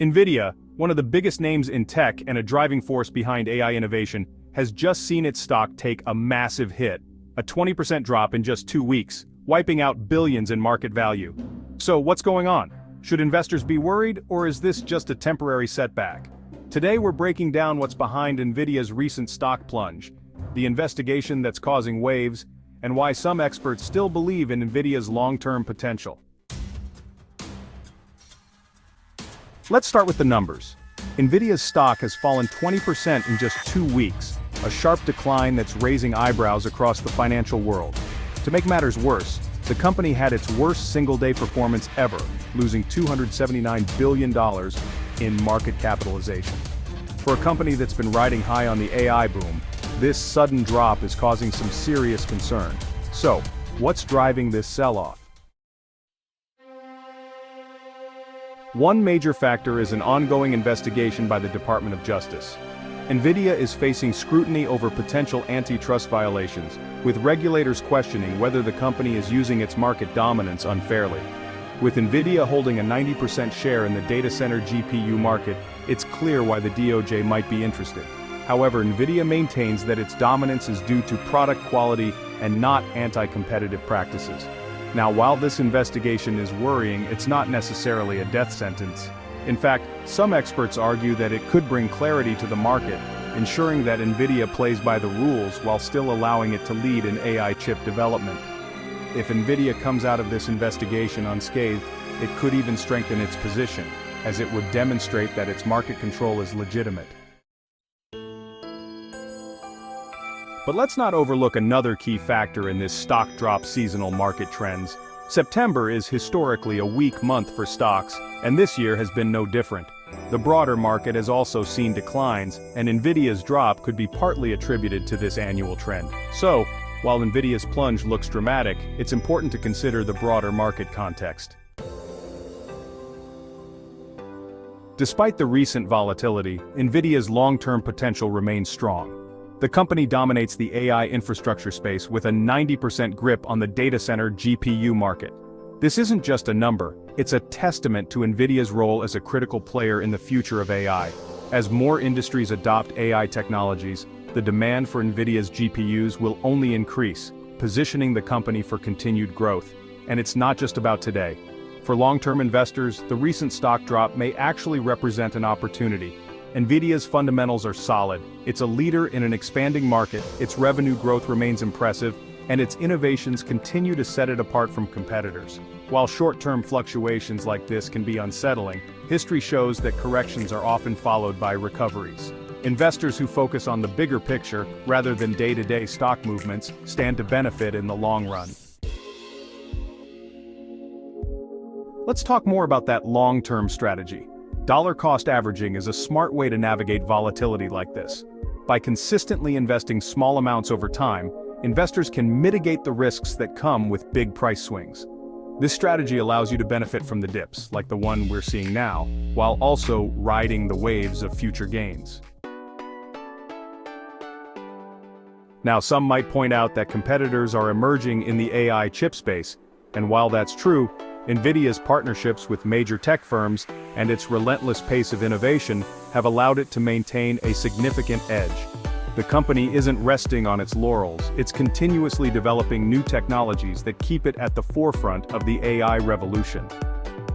Nvidia, one of the biggest names in tech and a driving force behind AI innovation, has just seen its stock take a massive hit, a 20% drop in just 2 weeks, wiping out billions in market value. So what's going on? Should investors be worried, or is this just a temporary setback? Today we're breaking down what's behind Nvidia's recent stock plunge, the investigation that's causing waves, and why some experts still believe in Nvidia's long-term potential. Let's start with the numbers. Nvidia's stock has fallen 20% in just 2 weeks, a sharp decline that's raising eyebrows across the financial world. To make matters worse, the company had its worst single-day performance ever, losing $279 billion in market capitalization. For a company that's been riding high on the AI boom, this sudden drop is causing some serious concern. So, what's driving this sell-off? One major factor is an ongoing investigation by the Department of Justice. Nvidia is facing scrutiny over potential antitrust violations, with regulators questioning whether the company is using its market dominance unfairly. With Nvidia holding a 90% share in the data center GPU market, it's clear why the DOJ might be interested. However, Nvidia maintains that its dominance is due to product quality and not anti-competitive practices. Now, while this investigation is worrying, it's not necessarily a death sentence. In fact, some experts argue that it could bring clarity to the market, ensuring that Nvidia plays by the rules while still allowing it to lead in AI chip development. If Nvidia comes out of this investigation unscathed, it could even strengthen its position, as it would demonstrate that its market control is legitimate. But let's not overlook another key factor in this stock drop seasonal market trends. September is historically a weak month for stocks, and this year has been no different. The broader market has also seen declines, and Nvidia's drop could be partly attributed to this annual trend. So, while Nvidia's plunge looks dramatic, it's important to consider the broader market context. Despite the recent volatility, Nvidia's long-term potential remains strong. The company dominates the AI infrastructure space with a 90% grip on the data center GPU market. This isn't just a number, it's a testament to Nvidia's role as a critical player in the future of AI. As more industries adopt AI technologies, the demand for Nvidia's GPUs will only increase, positioning the company for continued growth. And it's not just about today. For long-term investors, the recent stock drop may actually represent an opportunity. Nvidia's fundamentals are solid, it's a leader in an expanding market, its revenue growth remains impressive, and its innovations continue to set it apart from competitors. While short-term fluctuations like this can be unsettling, history shows that corrections are often followed by recoveries. Investors who focus on the bigger picture, rather than day-to-day stock movements, stand to benefit in the long run. Let's talk more about that long-term strategy. Dollar-cost averaging is a smart way to navigate volatility like this. By consistently investing small amounts over time, investors can mitigate the risks that come with big price swings. This strategy allows you to benefit from the dips, like the one we're seeing now, while also riding the waves of future gains. Now, some might point out that competitors are emerging in the AI chip space, and while that's true, Nvidia's partnerships with major tech firms and its relentless pace of innovation have allowed it to maintain a significant edge. The company isn't resting on its laurels, it's continuously developing new technologies that keep it at the forefront of the AI revolution.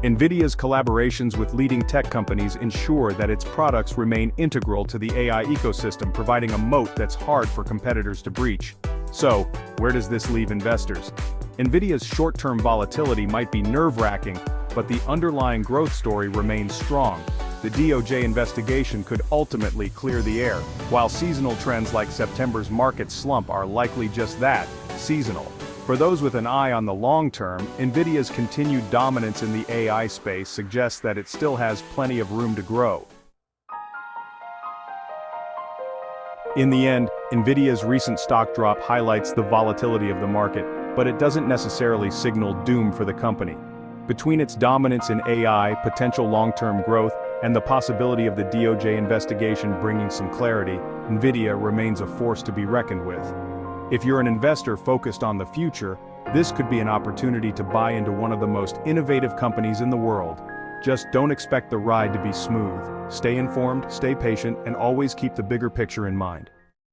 Nvidia's collaborations with leading tech companies ensure that its products remain integral to the AI ecosystem, providing a moat that's hard for competitors to breach. So, where does this leave investors? Nvidia's short-term volatility might be nerve-wracking, but the underlying growth story remains strong. The DOJ investigation could ultimately clear the air, while seasonal trends like September's market slump are likely just that, seasonal. For those with an eye on the long term, Nvidia's continued dominance in the AI space suggests that it still has plenty of room to grow. In the end, Nvidia's recent stock drop highlights the volatility of the market, but it doesn't necessarily signal doom for the company. Between its dominance in AI, potential long-term growth, and the possibility of the DOJ investigation bringing some clarity, Nvidia remains a force to be reckoned with. If you're an investor focused on the future, this could be an opportunity to buy into one of the most innovative companies in the world. Just don't expect the ride to be smooth. Stay informed, stay patient, and always keep the bigger picture in mind.